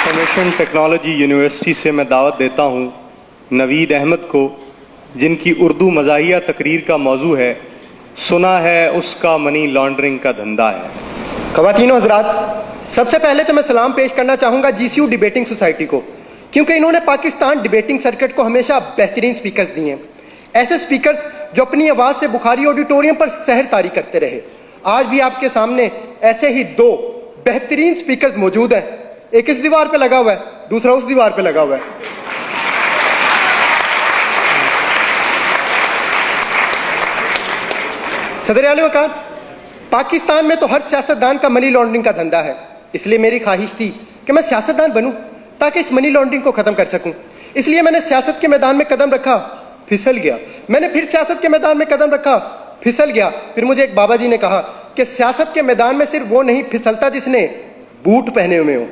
Information technology university से मैं दावत देता हूँ नवीद अहमद को, जिनकी उर्दू मज़ाहिया तकरीर का मौजू है सुना है उसका मनी लॉन्ड्रिंग का धंधा है। ख़वातीनो हज़रात, सबसे पहले तो मैं सलाम पेश करना चाहूँगा GCU डिबेटिंग सोसाइटी को, क्योंकि इन्होंने पाकिस्तान डिबेटिंग सर्किट को हमेशा बेहतरीन स्पीकर्स दिए हैं। ऐसे स्पीकर्स जो अपनी आवाज़ से बुखारी ऑडिटोरियम पर सहर तारी करते रहे। आज भी आपके सामने ऐसे ही दो बेहतरीन स्पीकर्स मौजूद हैं। एक इस दीवार पे लगा हुआ है, दूसरा उस दीवार पे लगा हुआ है। सदर आला वकार, पाकिस्तान में तो हर सियासतदान का मनी लॉन्ड्रिंग का धंधा है, इसलिए मेरी ख्वाहिश थी कि मैं सियासतदान बनूं ताकि इस मनी लॉन्ड्रिंग को खत्म कर सकूं। इसलिए मैंने सियासत के मैदान में कदम रखा, फिसल गया। मैंने फिर सियासत के मैदान में कदम रखा, फिसल गया। फिर मुझे एक बाबा जी ने कहा कि सियासत के मैदान में सिर्फ वो नहीं फिसलता जिसने बूट पहने हुए हो।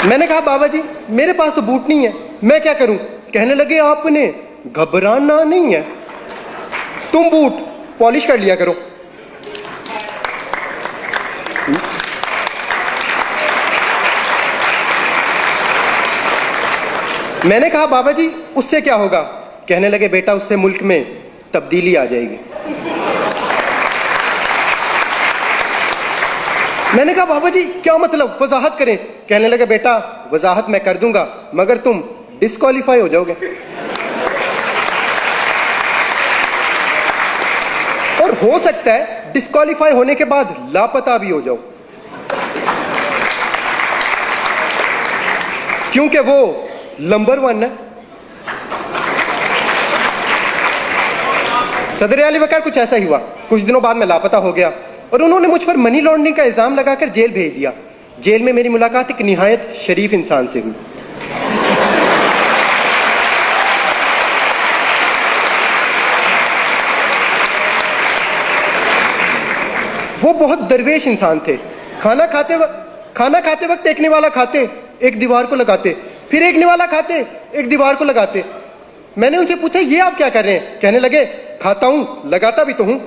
मैंने कहा बाबा जी मेरे पास तो बूट नहीं है, मैं क्या करूं? कहने लगे आपने घबराना नहीं है, तुम बूट पॉलिश कर लिया करो। मैंने कहा बाबा जी उससे क्या होगा? कहने लगे बेटा उससे मुल्क में तब्दीली आ जाएगी। मैंने कहा बाबा जी क्या मतलब, वजाहत करें। कहने लगे बेटा वजाहत मैं कर दूंगा मगर तुम डिस्क्वालीफाई हो जाओगे, और हो सकता है डिस्क्वालीफाई होने के बाद लापता भी हो जाओ, क्योंकि वो नंबर 1 है। सदर आला वकार कुछ ऐसा ही हुआ। कुछ दिनों बाद मैं लापता हो गया और उन्होंने मुझ पर मनी लॉन्ड्रिंग का इल्जाम लगाकर जेल भेज दिया। जेल में मेरी मुलाकात एक निहायत शरीफ इंसान से हुई। वो बहुत दरवेश इंसान थे। खाना खाते वक्त एक निवाला खाते, एक दीवार को लगाते, फिर एक निवाला खाते, एक दीवार को लगाते। मैंने उनसे पूछा ये आप क्या कर रहे हैं? कहने लगे खाता हूं लगाता भी तो हूं।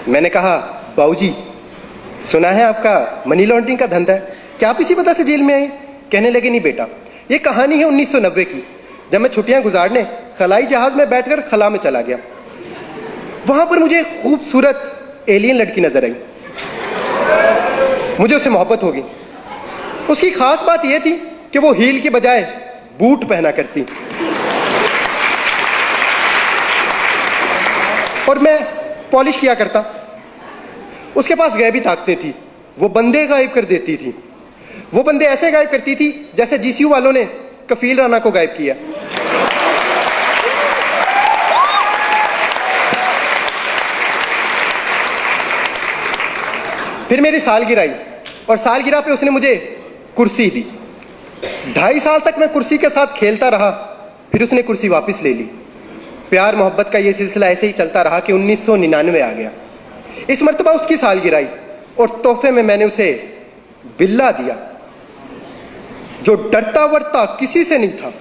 मैंने कहा बाबूजी सुना है आपका मनी लॉन्ड्रिंग का धंधा है, क्या आप इसी वजह से जेल में आए? कहने लगे नहीं बेटा, ये कहानी है 1990 की, जब मैं छुट्टियां गुजारने खलाई जहाज में बैठकर खला में चला गया। वहां पर मुझे एक खूबसूरत एलियन लड़की नजर आई। मुझे उससे मोहब्बत हो गई। उसकी खास बात यह थी कि वो हील की बजाय बूट पहना करती और मैं पॉलिश किया करता। उसके पास गैबी ताकतें थी, वो बंदे गायब कर देती थी। वो बंदे ऐसे गायब करती थी जैसे GCU वालों ने कफील राना को गायब किया। फिर मेरी सालगिरह आई और सालगिरह पे उसने मुझे कुर्सी दी। 2.5 साल तक मैं कुर्सी के साथ खेलता रहा, फिर उसने कुर्सी वापस ले ली। प्यार मोहब्बत का ये सिलसिला ऐसे ही चलता रहा कि 1999 आ गया। इस मर्तबा उसकी सालगिरह आई और तोहफे में मैंने उसे बिल्ला दिया जो डरता वरता किसी से नहीं था।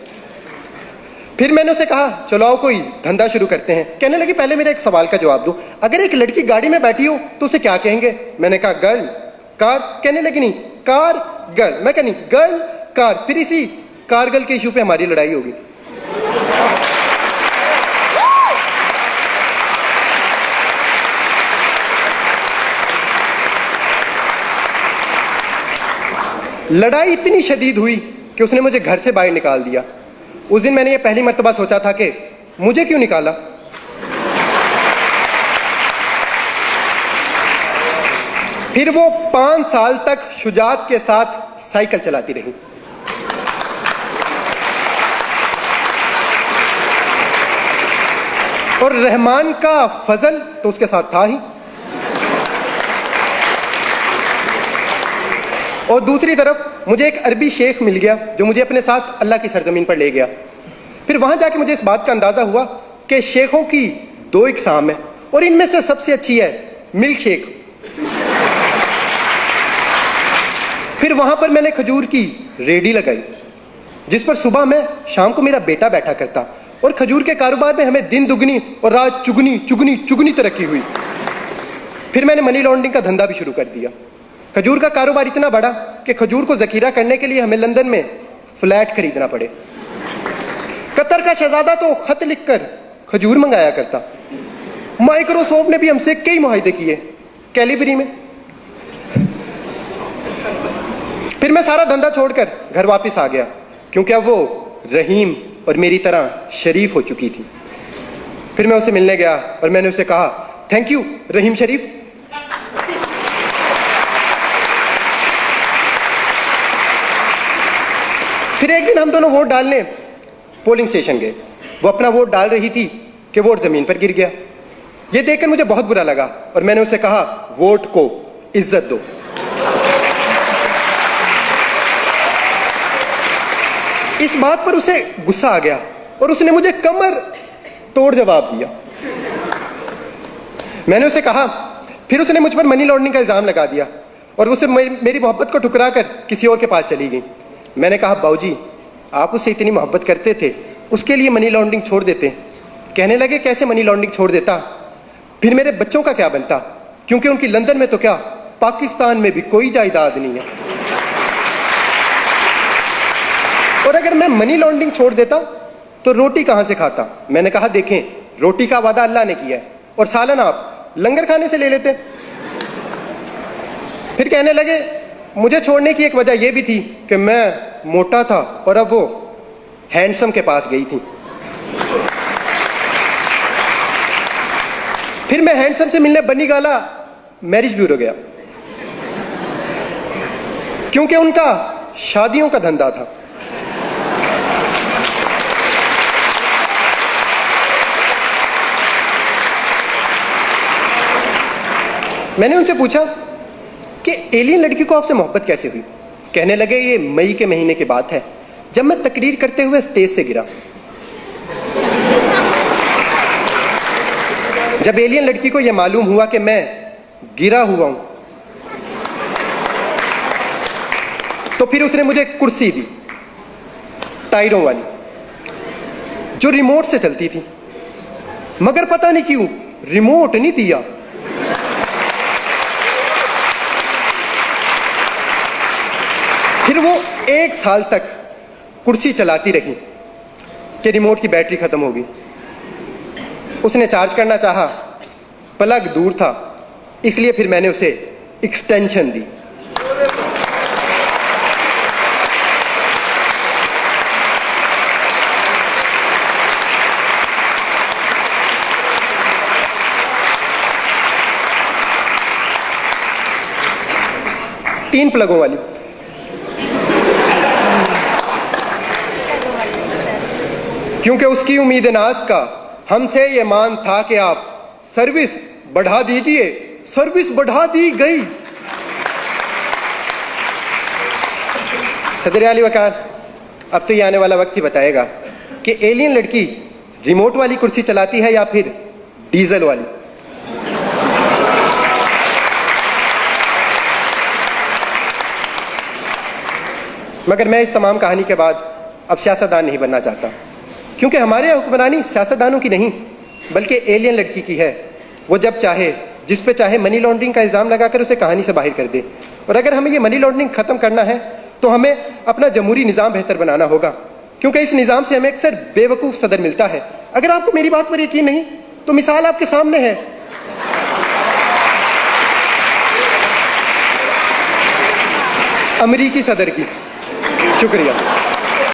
फिर मैंने उसे कहा चलो आओ कोई धंधा शुरू करते हैं। कहने लगी पहले मेरे एक सवाल का जवाब दो, अगर एक लड़की गाड़ी में बैठी हो तो उसे क्या कहेंगे? मैंने कहा गर्ल कार। कहने लगी नहीं कार गर्ल। मैं कहनी गर्ल कार। फिर इसी कारगिल के इशू पे हमारी लड़ाई होगी। लड़ाई इतनी शदीद हुई कि उसने मुझे घर से बाहर निकाल दिया। उस दिन मैंने ये पहली मर्तबा सोचा था कि मुझे क्यों निकाला। फिर वो 5 साल तक शुजात के साथ साइकिल चलाती रही। और रहमान का फजल तो उसके साथ था ही। और दूसरी तरफ मुझे एक अरबी शेख मिल गया जो मुझे अपने साथ अल्लाह की सरजमीन पर ले गया। फिर वहां जाके मुझे इस बात का अंदाजा हुआ कि शेखों की 2 इकसाम है और इनमें से सबसे अच्छी है मिल्क शेक। फिर वहां पर मैंने खजूर की रेडी लगाई, जिस पर सुबह में शाम को मेरा बेटा बैठा करता, और खजूर के कारोबार में हमें दिन दुगनी और रात चुगनी चुगनी चुगनी तरक्की हुई। फिर मैंने मनी लॉन्ड्रिंग का धंधा भी शुरू कर दिया। खजूर का कारोबार इतना बढ़ा कि खजूर को जखीरा करने के लिए हमें लंदन में फ्लैट खरीदना पड़े। कतर का शहजादा तो खत लिखकर खजूर मंगाया करता। माइक्रोसॉफ्ट ने भी हमसे कई मुआहदे किए कैलिबरी में। फिर मैं सारा धंधा छोड़कर घर वापस आ गया, क्योंकि अब वो रहीम और मेरी तरह शरीफ हो चुकी थी। फिर मैं उसे मिलने गया और मैंने उसे कहा, थैंक यू रहीम शरीफ। फिर एक दिन हम दोनों वोट डालने पोलिंग स्टेशन गए। वो अपना वोट डाल रही थी कि वोट जमीन पर गिर गया। यह देखकर मुझे बहुत बुरा लगा और मैंने उसे कहा, वोट को इज्जत दो। इस बात पर उसे गुस्सा आ गया और उसने मुझे कमर तोड़ जवाब दिया। मैंने उसे कहा, फिर उसने मुझ पर मनी लॉन्ड्रिंग का इल्जाम लगा दिया और उसे मेरी मोहब्बत को ठुकरा कर किसी और के पास चली गई। मैंने कहा, बाबूजी आप उससे इतनी मोहब्बत करते थे, उसके लिए मनी लॉन्ड्रिंग छोड़ देते। कहने लगे, कैसे मनी लॉन्ड्रिंग छोड़ देता, फिर मेरे बच्चों का क्या बनता, क्योंकि उनकी लंदन में तो क्या पाकिस्तान में भी कोई जायदाद नहीं है। और अगर मैं मनी लॉन्ड्रिंग छोड़ देता तो रोटी कहां से खाता। मैंने कहा, देखें रोटी का वादा अल्लाह ने किया है और सालन आप लंगर खाने से ले लेते। फिर कहने लगे, मुझे छोड़ने की एक वजह यह भी थी कि मैं मोटा था और अब वो हैंडसम के पास गई थी। फिर मैं हैंडसम से मिलने बनी गाला मैरिज ब्यूरो गया, क्योंकि उनका शादियों का धंधा था। मैंने उनसे पूछा कि एलियन लड़की को आपसे मोहब्बत कैसे हुई। कहने लगे, ये मई के महीने की बात है, जब मैं तकरीर करते हुए स्टेज से गिरा। जब एलियन लड़की को यह मालूम हुआ कि मैं गिरा हुआ हूं, तो फिर उसने मुझे कुर्सी दी, टायरों वाली, जो रिमोट से चलती थी। मगर पता नहीं क्यों रिमोट नहीं दिया। फिर वो 1 साल तक कुर्सी चलाती रही कि रिमोट की बैटरी खत्म हो गई। उसने चार्ज करना चाहा, प्लग दूर था, इसलिए फिर मैंने उसे एक्सटेंशन दी। तीन प्लगों वाली। क्योंकि उसकी उम्मीद नाज का हमसे ये मान था कि आप सर्विस बढ़ा दीजिए। सर्विस बढ़ा दी गई। सदर आली वकार, अब तो ये आने वाला वक्त ही बताएगा कि एलियन लड़की रिमोट वाली कुर्सी चलाती है या फिर डीजल वाली। मगर मैं इस तमाम कहानी के बाद अब सियासतदान नहीं बनना चाहता, क्योंकि हमारे हुक्मरानी सियासतदानों की नहीं बल्कि एलियन लड़की की है। वो जब चाहे जिस पे चाहे मनी लॉन्ड्रिंग का इल्ज़ाम लगाकर उसे कहानी से बाहर कर दे। और अगर हमें ये मनी लॉन्ड्रिंग ख़त्म करना है तो हमें अपना जमहूरी निज़ाम बेहतर बनाना होगा, क्योंकि इस निज़ाम से हमें अक्सर बेवकूफ़ सदर मिलता है। अगर आपको मेरी बात पर यकीन नहीं तो मिसाल आपके सामने है। अमरीकी सदर की। शुक्रिया।